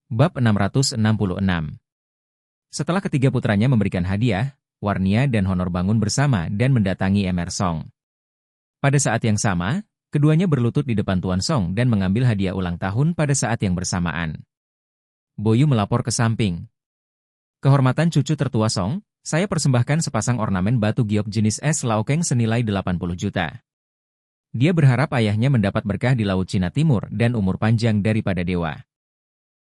Bab 666. Setelah ketiga putranya memberikan hadiah, Warnia dan Honor bangun bersama dan mendatangi Emer Song. Pada saat yang sama, keduanya berlutut di depan Tuan Song dan mengambil hadiah ulang tahun pada saat yang bersamaan. Boyu melapor ke samping. Kehormatan cucu tertua Song, saya persembahkan sepasang ornamen batu giok jenis es Laokeng senilai 80 juta. Dia berharap ayahnya mendapat berkah di Laut Cina Timur dan umur panjang daripada dewa.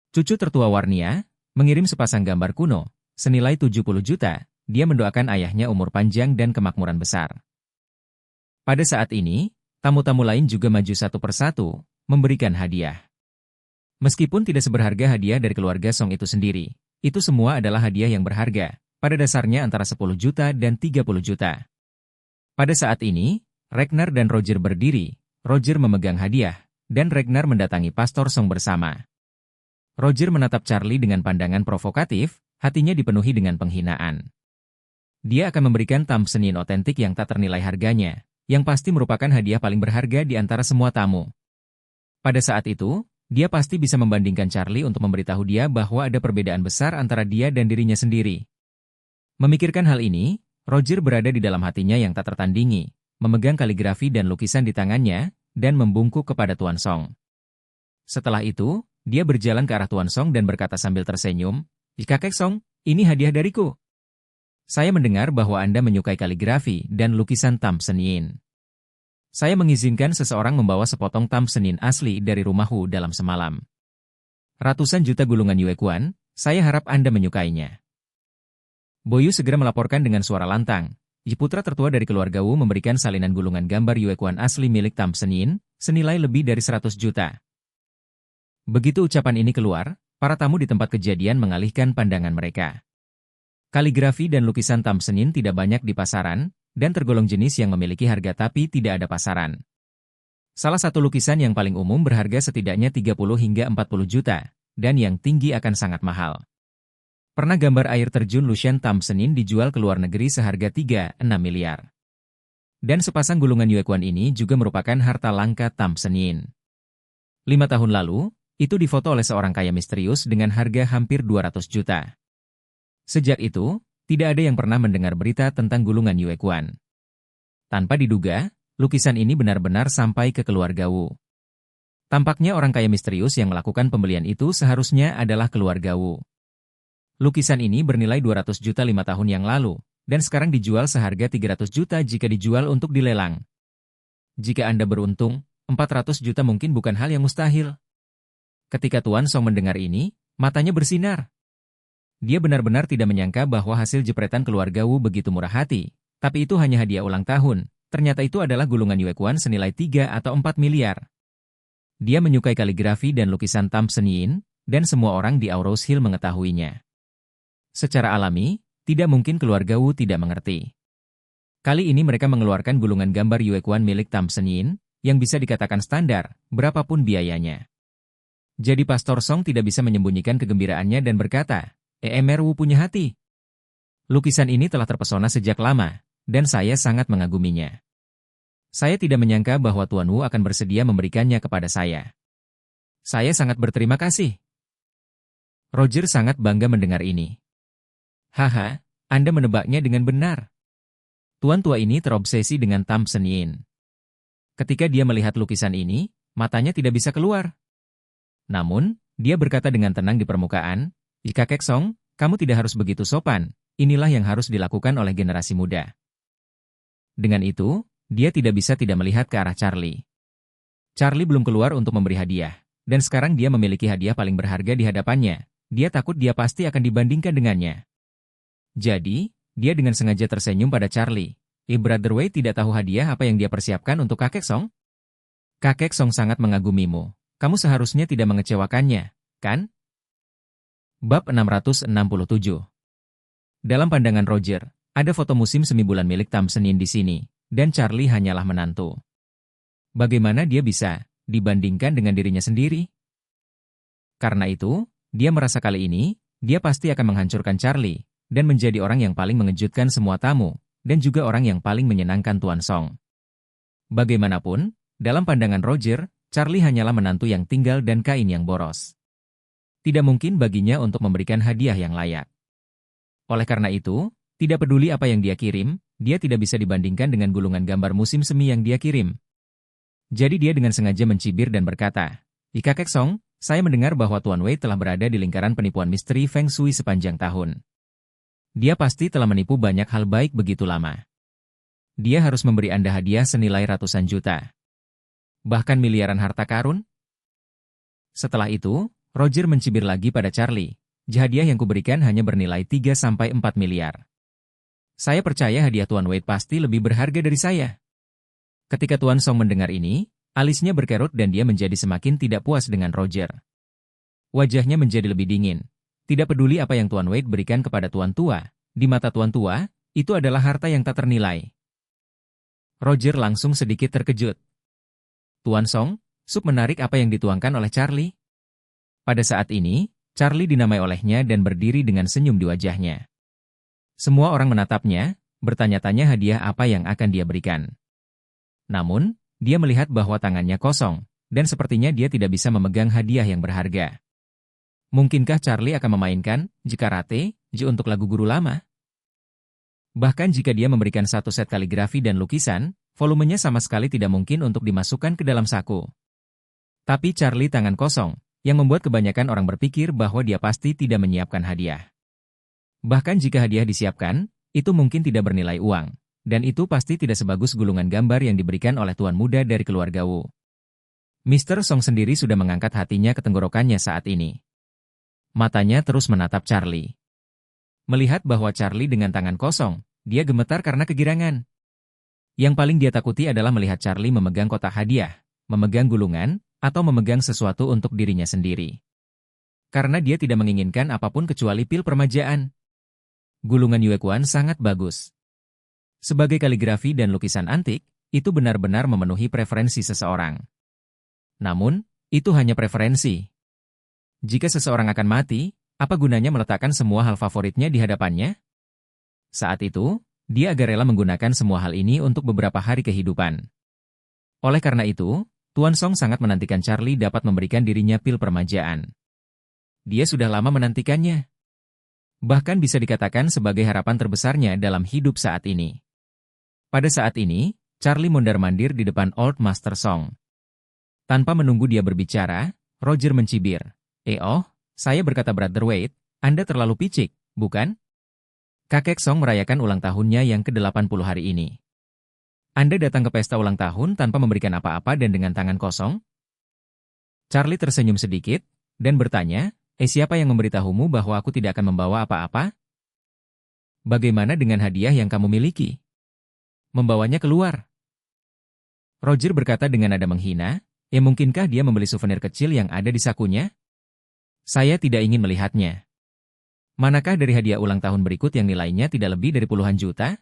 Cucu tertua Warnia mengirim sepasang gambar kuno, senilai 70 juta, dia mendoakan ayahnya umur panjang dan kemakmuran besar. Pada saat ini, tamu-tamu lain juga maju satu persatu, memberikan hadiah. Meskipun tidak seberharga hadiah dari keluarga Song itu sendiri, itu semua adalah hadiah yang berharga, pada dasarnya antara 10 juta dan 30 juta. Pada saat ini, Ragnar dan Roger berdiri, Roger memegang hadiah, dan Ragnar mendatangi Pastor Song bersama. Roger menatap Charlie dengan pandangan provokatif, hatinya dipenuhi dengan penghinaan. Dia akan memberikan tamsenin otentik yang tak ternilai harganya, yang pasti merupakan hadiah paling berharga di antara semua tamu. Pada saat itu, dia pasti bisa membandingkan Charlie untuk memberitahu dia bahwa ada perbedaan besar antara dia dan dirinya sendiri. Memikirkan hal ini, Roger berada di dalam hatinya yang tak tertandingi, memegang kaligrafi dan lukisan di tangannya, dan membungkuk kepada Tuan Song. Setelah itu, dia berjalan ke arah Tuan Song dan berkata sambil tersenyum, "Kakek Song, ini hadiah dariku. Saya mendengar bahwa Anda menyukai kaligrafi dan lukisan tamsenin. Saya mengizinkan seseorang membawa sepotong tamsenin asli dari rumahku dalam semalam. Ratusan juta gulungan yuekuan, saya harap Anda menyukainya." Boyu segera melaporkan dengan suara lantang, putra tertua dari keluarga Wu memberikan salinan gulungan gambar yuekuan asli milik tamsenin, senilai lebih dari 100 juta. Begitu ucapan ini keluar, para tamu di tempat kejadian mengalihkan pandangan mereka. Kaligrafi dan lukisan tamsenin tidak banyak di pasaran, dan tergolong jenis yang memiliki harga tapi tidak ada pasaran. Salah satu lukisan yang paling umum berharga setidaknya 30 hingga 40 juta, dan yang tinggi akan sangat mahal. Pernah gambar air terjun Lushan tamsenin dijual ke luar negeri seharga 3,6 miliar. Dan sepasang gulungan yuekuan ini juga merupakan harta langka tamsenin. 5 tahun lalu, itu difoto oleh seorang kaya misterius dengan harga hampir 200 juta. Sejak itu, tidak ada yang pernah mendengar berita tentang gulungan yuekuan. Tanpa diduga, lukisan ini benar-benar sampai ke keluarga Wu. Tampaknya orang kaya misterius yang melakukan pembelian itu seharusnya adalah keluarga Wu. Lukisan ini bernilai 200 juta 5 tahun yang lalu, dan sekarang dijual seharga 300 juta jika dijual untuk dilelang. Jika Anda beruntung, 400 juta mungkin bukan hal yang mustahil. Ketika Tuan Song mendengar ini, matanya bersinar. Dia benar-benar tidak menyangka bahwa hasil jepretan keluarga Wu begitu murah hati, tapi itu hanya hadiah ulang tahun, ternyata itu adalah gulungan yuekuan senilai 3 atau 4 miliar. Dia menyukai kaligrafi dan lukisan tamsenin, dan semua orang di Aurous Hill mengetahuinya. Secara alami, tidak mungkin keluarga Wu tidak mengerti. Kali ini mereka mengeluarkan gulungan gambar yuekuan milik tamsenin, yang bisa dikatakan standar, berapapun biayanya. Jadi Pastor Song tidak bisa menyembunyikan kegembiraannya dan berkata, Emer Wu punya hati. Lukisan ini telah terpesona sejak lama, dan saya sangat mengaguminya. Saya tidak menyangka bahwa Tuan Wu akan bersedia memberikannya kepada saya. Saya sangat berterima kasih. Roger sangat bangga mendengar ini. Haha, Anda menebaknya dengan benar. Tuan tua ini terobsesi dengan tamsenin. Ketika dia melihat lukisan ini, matanya tidak bisa keluar. Namun, dia berkata dengan tenang di permukaan, Kakek Song, kamu tidak harus begitu sopan, inilah yang harus dilakukan oleh generasi muda. Dengan itu, dia tidak bisa tidak melihat ke arah Charlie. Charlie belum keluar untuk memberi hadiah, dan sekarang dia memiliki hadiah paling berharga di hadapannya, dia takut dia pasti akan dibandingkan dengannya. Jadi, dia dengan sengaja tersenyum pada Charlie. Brother Wei tidak tahu hadiah apa yang dia persiapkan untuk Kakek Song? Kakek Song sangat mengagumimu. Kamu seharusnya tidak mengecewakannya, kan? Bab 667. Dalam pandangan Roger, ada foto musim semi bulan milik tamsenin di sini, dan Charlie hanyalah menantu. Bagaimana dia bisa dibandingkan dengan dirinya sendiri? Karena itu, dia merasa kali ini, dia pasti akan menghancurkan Charlie, dan menjadi orang yang paling mengejutkan semua tamu, dan juga orang yang paling menyenangkan Tuan Song. Bagaimanapun, dalam pandangan Roger, Charlie hanyalah menantu yang tinggal dan kain yang boros. Tidak mungkin baginya untuk memberikan hadiah yang layak. Oleh karena itu, tidak peduli apa yang dia kirim, dia tidak bisa dibandingkan dengan gulungan gambar musim semi yang dia kirim. Jadi dia dengan sengaja mencibir dan berkata, Kakek Song, saya mendengar bahwa Tuan Wei telah berada di lingkaran penipuan misteri Feng Shui sepanjang tahun. Dia pasti telah menipu banyak hal baik begitu lama. Dia harus memberi Anda hadiah senilai ratusan juta. Bahkan miliaran harta karun? Setelah itu, Roger mencibir lagi pada Charlie. Hadiah yang kuberikan hanya bernilai 3-4 miliar. Saya percaya hadiah Tuan Wei pasti lebih berharga dari saya. Ketika Tuan Song mendengar ini, alisnya berkerut dan dia menjadi semakin tidak puas dengan Roger. Wajahnya menjadi lebih dingin. Tidak peduli apa yang Tuan Wei berikan kepada Tuan Tua, di mata Tuan Tua, itu adalah harta yang tak ternilai. Roger langsung sedikit terkejut. Tuan Song, sup menarik apa yang dituangkan oleh Charlie? Pada saat ini, Charlie dinamai olehnya dan berdiri dengan senyum di wajahnya. Semua orang menatapnya, bertanya-tanya hadiah apa yang akan dia berikan. Namun, dia melihat bahwa tangannya kosong, dan sepertinya dia tidak bisa memegang hadiah yang berharga. Mungkinkah Charlie akan memainkan karate untuk lagu guru lama? Bahkan jika dia memberikan satu set kaligrafi dan lukisan, volumenya sama sekali tidak mungkin untuk dimasukkan ke dalam saku. Tapi Charlie tangan kosong, yang membuat kebanyakan orang berpikir bahwa dia pasti tidak menyiapkan hadiah. Bahkan jika hadiah disiapkan, itu mungkin tidak bernilai uang. Dan itu pasti tidak sebagus gulungan gambar yang diberikan oleh tuan muda dari keluarga Wu. Mr. Song sendiri sudah mengangkat hatinya ke tenggorokannya saat ini. Matanya terus menatap Charlie. Melihat bahwa Charlie dengan tangan kosong, dia gemetar karena kegirangan. Yang paling dia takuti adalah melihat Charlie memegang kotak hadiah, memegang gulungan, atau memegang sesuatu untuk dirinya sendiri. Karena dia tidak menginginkan apapun kecuali pil permajaan. Gulungan Yue Kuan sangat bagus. Sebagai kaligrafi dan lukisan antik, itu benar-benar memenuhi preferensi seseorang. Namun, itu hanya preferensi. Jika seseorang akan mati, apa gunanya meletakkan semua hal favoritnya di hadapannya? Saat itu, dia agak rela menggunakan semua hal ini untuk beberapa hari kehidupan. Oleh karena itu, Tuan Song sangat menantikan Charlie dapat memberikan dirinya pil permajaan. Dia sudah lama menantikannya. Bahkan bisa dikatakan sebagai harapan terbesarnya dalam hidup saat ini. Pada saat ini, Charlie mondar-mandir di depan Old Master Song. Tanpa menunggu dia berbicara, Roger mencibir. Saya berkata Brother Wade, Anda terlalu picik, bukan? Kakek Song merayakan ulang tahunnya yang ke-80 hari ini. Anda datang ke pesta ulang tahun tanpa memberikan apa-apa dan dengan tangan kosong? Charlie tersenyum sedikit, dan bertanya, siapa yang memberitahumu bahwa aku tidak akan membawa apa-apa? Bagaimana dengan hadiah yang kamu miliki? Membawanya keluar. Roger berkata dengan nada menghina, mungkinkah dia membeli souvenir kecil yang ada di sakunya? Saya tidak ingin melihatnya. Manakah dari hadiah ulang tahun berikut yang nilainya tidak lebih dari puluhan juta?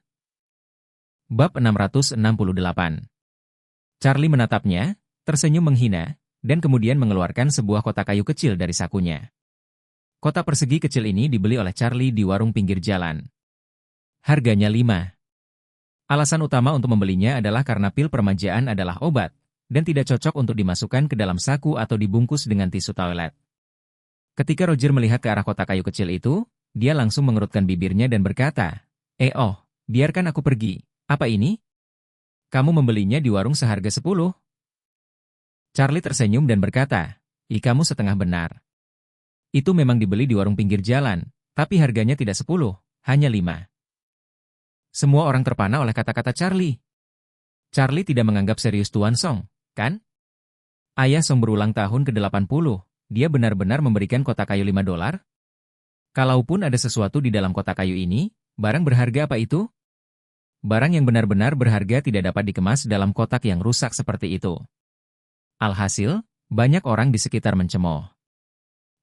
Bab 668. Charlie menatapnya, tersenyum menghina, dan kemudian mengeluarkan sebuah kotak kayu kecil dari sakunya. Kotak persegi kecil ini dibeli oleh Charlie di warung pinggir jalan. Harganya 5. Alasan utama untuk membelinya adalah karena pil permajaan adalah obat, dan tidak cocok untuk dimasukkan ke dalam saku atau dibungkus dengan tisu toilet. Ketika Roger melihat ke arah kotak kayu kecil itu, dia langsung mengerutkan bibirnya dan berkata, biarkan aku pergi. Apa ini? Kamu membelinya di warung seharga 10. Charlie tersenyum dan berkata, kamu setengah benar. Itu memang dibeli di warung pinggir jalan, tapi harganya tidak 10, hanya 5. Semua orang terpana oleh kata-kata Charlie. Charlie tidak menganggap serius Tuan Song, kan? Ayah Song berulang tahun ke-80, dia benar-benar memberikan kotak kayu $5? Kalaupun ada sesuatu di dalam kotak kayu ini, barang berharga apa itu? Barang yang benar-benar berharga tidak dapat dikemas dalam kotak yang rusak seperti itu. Alhasil, banyak orang di sekitar mencemooh.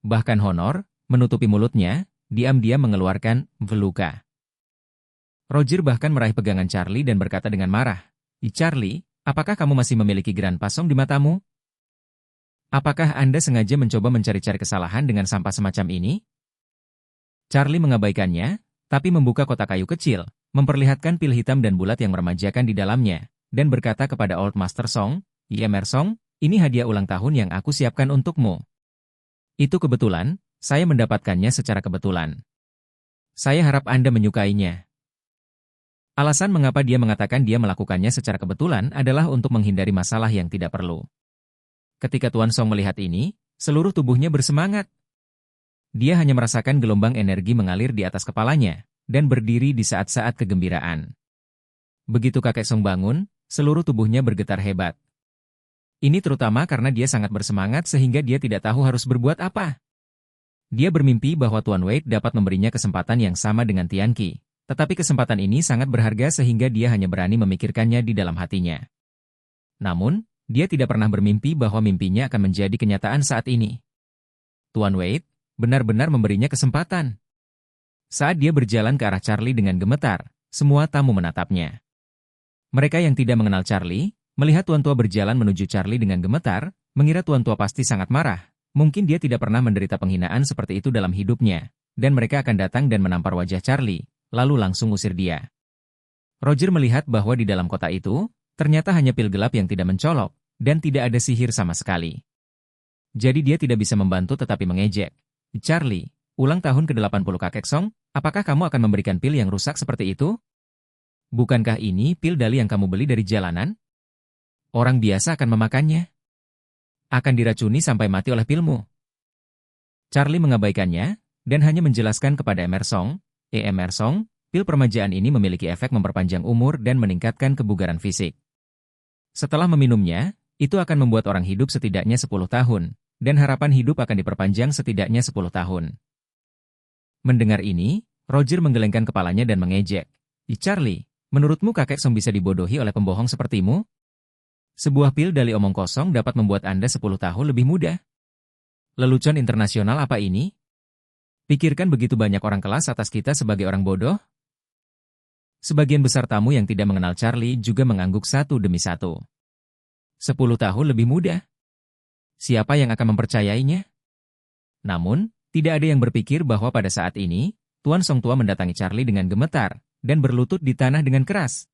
Bahkan Honor, menutupi mulutnya, diam-diam mengeluarkan veluka. Roger bahkan meraih pegangan Charlie dan berkata dengan marah, Charlie, apakah kamu masih memiliki Grand Pasong di matamu? Apakah Anda sengaja mencoba mencari-cari kesalahan dengan sampah semacam ini? Charlie mengabaikannya, tapi membuka kotak kayu kecil, memperlihatkan pil hitam dan bulat yang meremajakan di dalamnya, dan berkata kepada Old Master Song, Song, ini hadiah ulang tahun yang aku siapkan untukmu. Itu kebetulan, Saya mendapatkannya secara kebetulan. Saya harap Anda menyukainya. Alasan mengapa dia mengatakan dia melakukannya secara kebetulan adalah untuk menghindari masalah yang tidak perlu. Ketika Tuan Song melihat ini, seluruh tubuhnya bersemangat. Dia hanya merasakan gelombang energi mengalir di atas kepalanya, dan berdiri di saat-saat kegembiraan. Begitu kakek Song bangun, seluruh tubuhnya bergetar hebat. Ini terutama karena dia sangat bersemangat sehingga dia tidak tahu harus berbuat apa. Dia bermimpi bahwa Tuan Wei dapat memberinya kesempatan yang sama dengan Tian Qi, tetapi kesempatan ini sangat berharga sehingga dia hanya berani memikirkannya di dalam hatinya. Namun, dia tidak pernah bermimpi bahwa mimpinya akan menjadi kenyataan saat ini. Tuan Wei benar-benar memberinya kesempatan. Saat dia berjalan ke arah Charlie dengan gemetar, semua tamu menatapnya. Mereka yang tidak mengenal Charlie, melihat Tuan Tua berjalan menuju Charlie dengan gemetar, mengira Tuan Tua pasti sangat marah. Mungkin dia tidak pernah menderita penghinaan seperti itu dalam hidupnya, dan mereka akan datang dan menampar wajah Charlie, lalu langsung usir dia. Roger melihat bahwa di dalam kota itu, ternyata hanya pil gelap yang tidak mencolok, dan tidak ada sihir sama sekali. Jadi dia tidak bisa membantu tetapi mengejek. Charlie, ulang tahun ke-80 kakek Song, apakah kamu akan memberikan pil yang rusak seperti itu? Bukankah ini pil dali yang kamu beli dari jalanan? Orang biasa akan memakannya. Akan diracuni sampai mati oleh pilmu. Charlie mengabaikannya, dan hanya menjelaskan kepada Emersong, Emersong, pil permajaan ini memiliki efek memperpanjang umur dan meningkatkan kebugaran fisik. Setelah meminumnya, itu akan membuat orang hidup setidaknya 10 tahun, dan harapan hidup akan diperpanjang setidaknya 10 tahun. Mendengar ini, Roger menggelengkan kepalanya dan mengejek. Charlie, menurutmu kakek Song bisa dibodohi oleh pembohong sepertimu? Sebuah pil dali omong kosong dapat membuat Anda 10 tahun lebih muda. Lelucon internasional apa ini? Pikirkan begitu banyak orang kelas atas kita sebagai orang bodoh? Sebagian besar tamu yang tidak mengenal Charlie juga mengangguk satu demi satu. 10 tahun lebih muda? Siapa yang akan mempercayainya? Namun, tidak ada yang berpikir bahwa pada saat ini, Tuan Song Tua mendatangi Charlie dengan gemetar, dan berlutut di tanah dengan keras.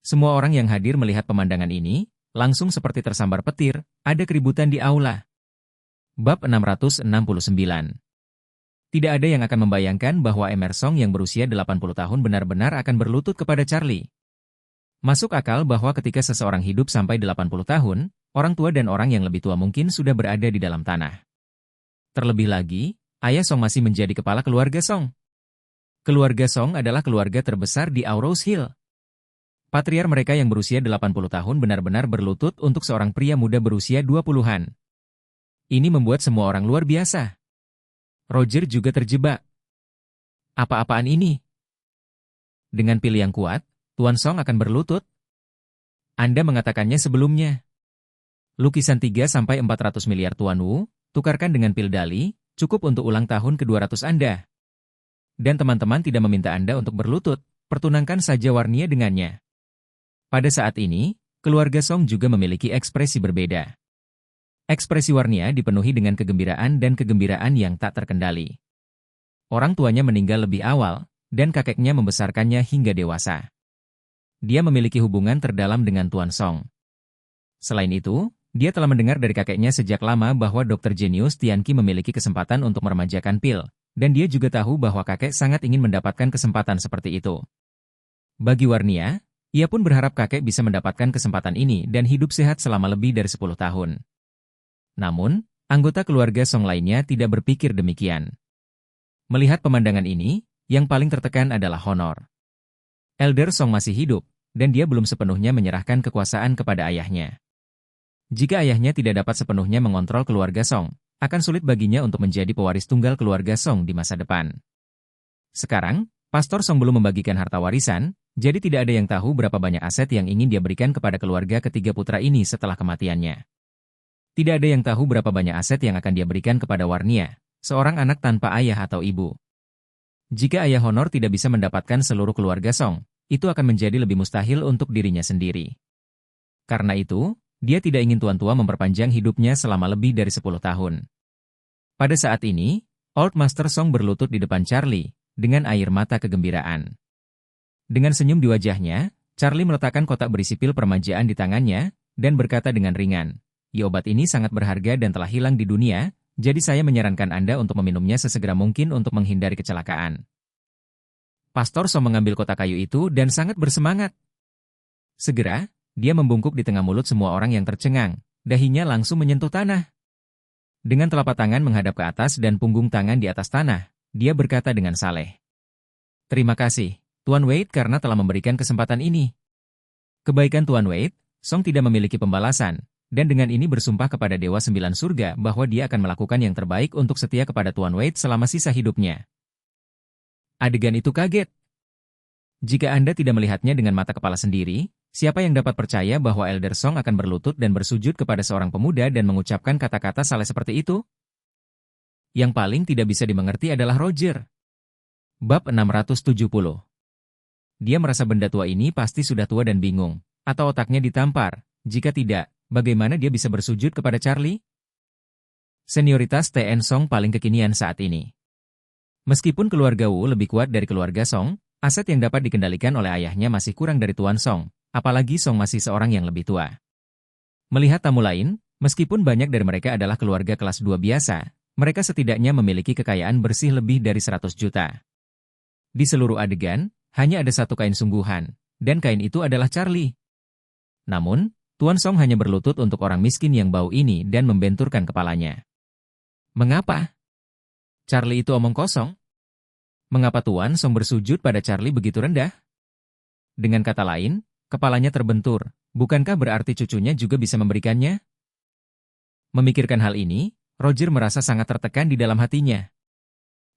Semua orang yang hadir melihat pemandangan ini, langsung seperti tersambar petir, ada keributan di aula. Bab 669. Tidak ada yang akan membayangkan bahwa Emersong yang berusia 80 tahun benar-benar akan berlutut kepada Charlie. Masuk akal bahwa ketika seseorang hidup sampai 80 tahun, orang tua dan orang yang lebih tua mungkin sudah berada di dalam tanah. Terlebih lagi, ayah Song masih menjadi kepala keluarga Song. Keluarga Song adalah keluarga terbesar di Aurous Hill. Patriar mereka yang berusia 80 tahun benar-benar berlutut untuk seorang pria muda berusia 20-an. Ini membuat semua orang luar biasa. Roger juga terjebak. Apa-apaan ini? Dengan pil yang kuat, Tuan Song akan berlutut? Anda mengatakannya sebelumnya. Lukisan 3-400 miliar Tuan Wu, tukarkan dengan pil dali, cukup untuk ulang tahun ke-200 Anda. Dan teman-teman tidak meminta Anda untuk berlutut, pertunangkan saja Warnia dengannya. Pada saat ini, keluarga Song juga memiliki ekspresi berbeda. Ekspresi Warnia dipenuhi dengan kegembiraan dan kegembiraan yang tak terkendali. Orang tuanya meninggal lebih awal, dan kakeknya membesarkannya hingga dewasa. Dia memiliki hubungan terdalam dengan Tuan Song. Selain itu, dia telah mendengar dari kakeknya sejak lama bahwa Dr. Jenius Tian Qi memiliki kesempatan untuk meremajakan pil, dan dia juga tahu bahwa kakek sangat ingin mendapatkan kesempatan seperti itu. Bagi Warnia, ia pun berharap kakek bisa mendapatkan kesempatan ini dan hidup sehat selama lebih dari 10 tahun. Namun, anggota keluarga Song lainnya tidak berpikir demikian. Melihat pemandangan ini, yang paling tertekan adalah Honor. Elder Song masih hidup, dan dia belum sepenuhnya menyerahkan kekuasaan kepada ayahnya. Jika ayahnya tidak dapat sepenuhnya mengontrol keluarga Song, akan sulit baginya untuk menjadi pewaris tunggal keluarga Song di masa depan. Sekarang, Pastor Song belum membagikan harta warisan, jadi tidak ada yang tahu berapa banyak aset yang ingin dia berikan kepada keluarga ketiga putra ini setelah kematiannya. Tidak ada yang tahu berapa banyak aset yang akan dia berikan kepada Warnia, seorang anak tanpa ayah atau ibu. Jika ayah Honor tidak bisa mendapatkan seluruh keluarga Song, itu akan menjadi lebih mustahil untuk dirinya sendiri. Karena itu, dia tidak ingin Tuan Tua memperpanjang hidupnya selama lebih dari 10 tahun. Pada saat ini, Old Master Song berlutut di depan Charlie, dengan air mata kegembiraan. Dengan senyum di wajahnya, Charlie meletakkan kotak berisi pil permajaan di tangannya, dan berkata dengan ringan, obat ini sangat berharga dan telah hilang di dunia, Jadi saya menyarankan Anda untuk meminumnya sesegera mungkin untuk menghindari kecelakaan. Pastor Song mengambil kotak kayu itu dan sangat bersemangat. Segera, dia membungkuk di tengah mulut semua orang yang tercengang. Dahinya langsung menyentuh tanah. Dengan telapak tangan menghadap ke atas dan punggung tangan di atas tanah, dia berkata dengan saleh, "Terima kasih, Tuan Wade karena telah memberikan kesempatan ini." Kebaikan Tuan Wade, Song tidak memiliki pembalasan, dan dengan ini bersumpah kepada Dewa Sembilan Surga bahwa dia akan melakukan yang terbaik untuk setia kepada Tuan Wade selama sisa hidupnya. Adegan itu kaget. Jika Anda tidak melihatnya dengan mata kepala sendiri, siapa yang dapat percaya bahwa Elder Song akan berlutut dan bersujud kepada seorang pemuda dan mengucapkan kata-kata saleh seperti itu? Yang paling tidak bisa dimengerti adalah Roger. Bab 670. Dia merasa benda tua ini pasti sudah tua dan bingung, atau otaknya ditampar. Jika tidak, bagaimana dia bisa bersujud kepada Charlie? Senioritas TN Song paling kekinian saat ini. Meskipun keluarga Wu lebih kuat dari keluarga Song, aset yang dapat dikendalikan oleh ayahnya masih kurang dari Tuan Song, apalagi Song masih seorang yang lebih tua. Melihat tamu lain, meskipun banyak dari mereka adalah keluarga kelas 2 biasa, mereka setidaknya memiliki kekayaan bersih lebih dari 100 juta. Di seluruh adegan, hanya ada satu kain sungguhan, dan kain itu adalah Charlie. Namun, Tuan Song hanya berlutut untuk orang miskin yang bau ini dan membenturkan kepalanya. Mengapa? Charlie itu omong kosong. Mengapa Tuan Song bersujud pada Charlie begitu rendah? Dengan kata lain, kepalanya terbentur. Bukankah berarti cucunya juga bisa memberikannya? Memikirkan hal ini, Roger merasa sangat tertekan di dalam hatinya.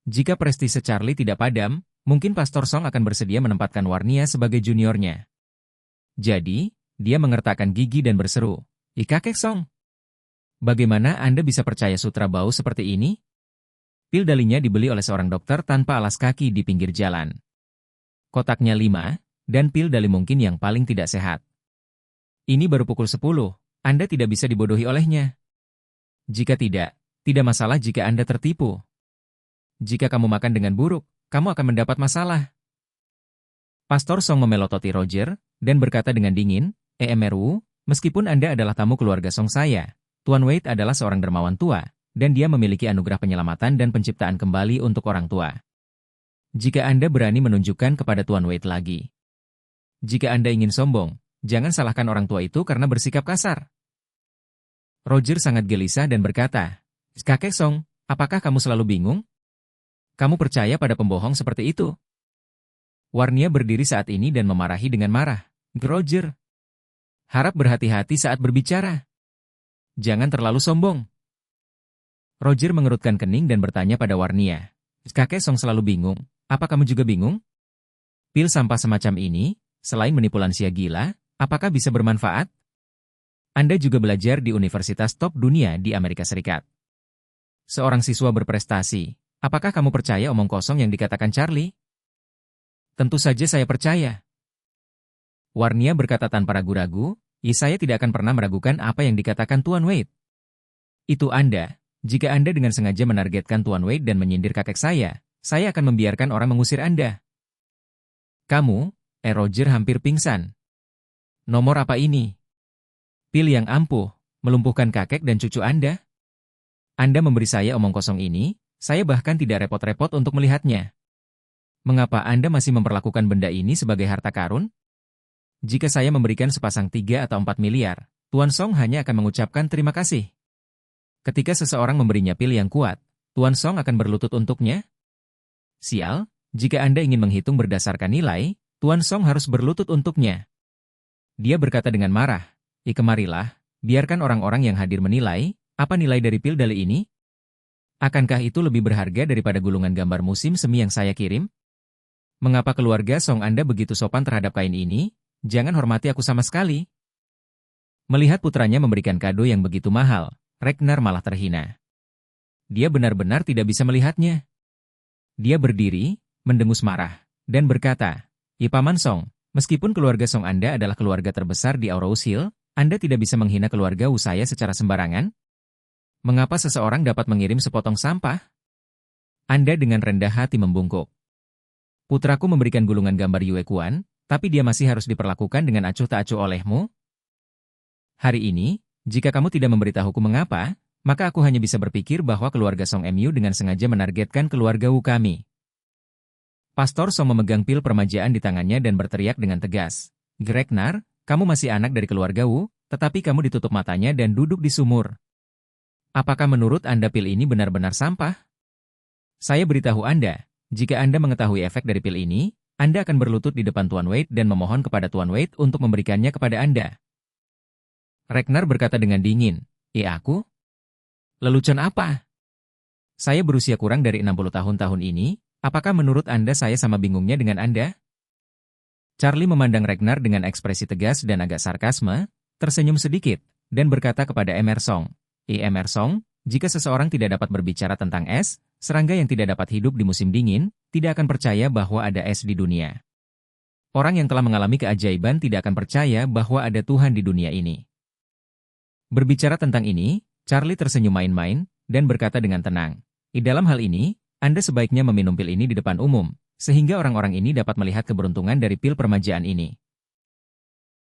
Jika prestise Charlie tidak padam, mungkin Pastor Song akan bersedia menempatkan Warnia sebagai juniornya. Jadi, dia mengertakkan gigi dan berseru, "Kakek Song, bagaimana Anda bisa percaya sutra bau seperti ini?" Pil dalinya dibeli oleh seorang dokter tanpa alas kaki di pinggir jalan. Kotaknya 5, dan pil dali mungkin yang paling tidak sehat. Ini baru pukul 10, Anda tidak bisa dibodohi olehnya. Jika tidak masalah jika Anda tertipu. Jika kamu makan dengan buruk, kamu akan mendapat masalah. Pastor Song memelototi Roger, dan berkata dengan dingin, "EMRU, meskipun Anda adalah tamu keluarga Song saya, Tuan Wade adalah seorang dermawan tua, dan dia memiliki anugerah penyelamatan dan penciptaan kembali untuk orang tua. Jika Anda berani menunjukkan kepada Tuan Wade lagi. Jika Anda ingin sombong, jangan salahkan orang tua itu karena bersikap kasar." Roger sangat gelisah dan berkata, "Kakek Song, apakah kamu selalu bingung? Kamu percaya pada pembohong seperti itu?" Warnia berdiri saat ini dan memarahi dengan marah. "Roger, harap berhati-hati saat berbicara. Jangan terlalu sombong." Roger mengerutkan kening dan bertanya pada Warnia, "Kakek Song selalu bingung, apa kamu juga bingung? Pil sampah semacam ini, selain menipu lansia gila, apakah bisa bermanfaat? Anda juga belajar di universitas top dunia di Amerika Serikat. Seorang siswa berprestasi. Apakah kamu percaya omong kosong yang dikatakan Charlie?" "Tentu saja saya percaya." Warnia berkata tanpa ragu-ragu, "Saya tidak akan pernah meragukan apa yang dikatakan Tuan Wade. Itu Anda, jika Anda dengan sengaja menargetkan Tuan Wade dan menyindir kakek saya akan membiarkan orang mengusir Anda." "Kamu," Roger hampir pingsan. "Nomor apa ini? Pil yang ampuh, melumpuhkan kakek dan cucu Anda? Anda memberi saya omong kosong ini, saya bahkan tidak repot-repot untuk melihatnya. Mengapa Anda masih memperlakukan benda ini sebagai harta karun? Jika saya memberikan sepasang 3 atau 4 miliar, Tuan Song hanya akan mengucapkan terima kasih. Ketika seseorang memberinya pil yang kuat, Tuan Song akan berlutut untuknya? Sial, jika Anda ingin menghitung berdasarkan nilai, Tuan Song harus berlutut untuknya." Dia berkata dengan marah, "Kemarilah, biarkan orang-orang yang hadir menilai, apa nilai dari pil dali ini? Akankah itu lebih berharga daripada gulungan gambar musim semi yang saya kirim? Mengapa keluarga Song Anda begitu sopan terhadap kain ini? Jangan hormati aku sama sekali." Melihat putranya memberikan kado yang begitu mahal, Ragnar malah terhina. Dia benar-benar tidak bisa melihatnya. Dia berdiri, mendengus marah, dan berkata, "Paman Song, meskipun keluarga Song Anda adalah keluarga terbesar di Aurous Hill, Anda tidak bisa menghina keluarga Wu saya secara sembarangan? Mengapa seseorang dapat mengirim sepotong sampah?" Anda dengan rendah hati membungkuk. "Putraku memberikan gulungan gambar Yue Kuan, tapi dia masih harus diperlakukan dengan acuh tak acuh olehmu? Hari ini, jika kamu tidak memberitahuku mengapa, Maka aku hanya bisa berpikir bahwa keluarga Song Mu dengan sengaja menargetkan keluarga Wu kami. Pastor Song memegang pil permajaan di tangannya dan berteriak dengan tegas. Gregnar, kamu masih anak dari keluarga Wu, tetapi kamu ditutup matanya dan duduk di sumur. Apakah menurut Anda pil ini benar-benar sampah? Saya beritahu Anda, jika Anda mengetahui efek dari pil ini, Anda akan berlutut di depan Tuan Wade dan memohon kepada Tuan Wade untuk memberikannya kepada Anda. Ragnar berkata dengan dingin, aku? Lelucon apa? Saya berusia kurang dari 60 tahun ini, apakah menurut Anda saya sama bingungnya dengan Anda? Charlie memandang Ragnar dengan ekspresi tegas dan agak sarkasme, tersenyum sedikit, dan berkata kepada Emersong, Emersong, jika seseorang tidak dapat berbicara tentang es, serangga yang tidak dapat hidup di musim dingin, tidak akan percaya bahwa ada es di dunia. Orang yang telah mengalami keajaiban tidak akan percaya bahwa ada Tuhan di dunia ini. Berbicara tentang ini, Charlie tersenyum main-main, dan berkata dengan tenang, dalam hal ini, Anda sebaiknya meminum pil ini di depan umum, sehingga orang-orang ini dapat melihat keberuntungan dari pil permajaan ini.